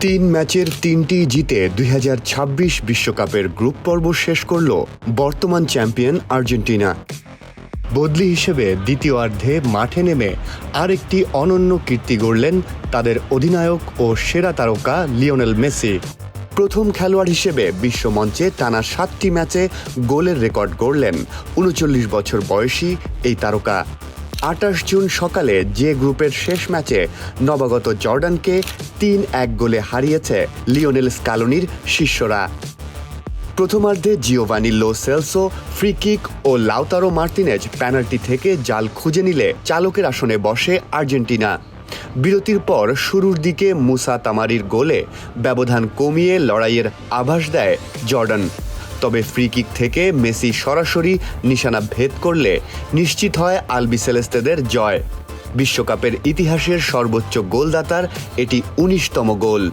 তিন ম্যাচের তিনটি জিতে ২০২৬ বিশ্বকাপের গ্রুপ পর্ব শেষ করল বর্তমান চ্যাম্পিয়ন আর্জেন্টিনা। বদলি হিসেবে দ্বিতীয়ার্ধে মাঠে নেমে আরেকটি অনন্য কীর্তি গড়লেন তাদের অধিনায়ক ও সেরা তারকা লিওনেল মেসি। প্রথম খেলোয়াড় হিসেবে বিশ্বমঞ্চে টানা ৭টি ম্যাচে গোলের রেকর্ড গড়লেন ৩৯ বছর বয়সী এই তারকা। ২৮ জুন সকালে যে গ্রুপের শেষ ম্যাচে নবাগত জর্ডানকে ৩-১ গোলে হারিয়েছে লিওনেল স্কালোনির শিষ্যরা। প্রথমার্ধে Giovani Lo Celso free kick ও লাউতারো মার্তিনেজ পেনাল্টি থেকে জাল খুঁজে নিলে চালকের আসনে বসে আর্জেন্টিনা। বিরতির পর শুরুর দিকে মুসা তামারির গোলে ব্যবধান কমিয়ে লড়াইয়ের আভাস দেয় জর্ডান। তবে ফ্রি কিক থেকে মেসি সরাসরি নিশানা ভেদ করলে নিশ্চিত হয় আলবিসেলেস্তেদের জয়। বিশ্বকাপের ইতিহাসের সর্বোচ্চ গোলদাতার এটি ১৯তম গোল।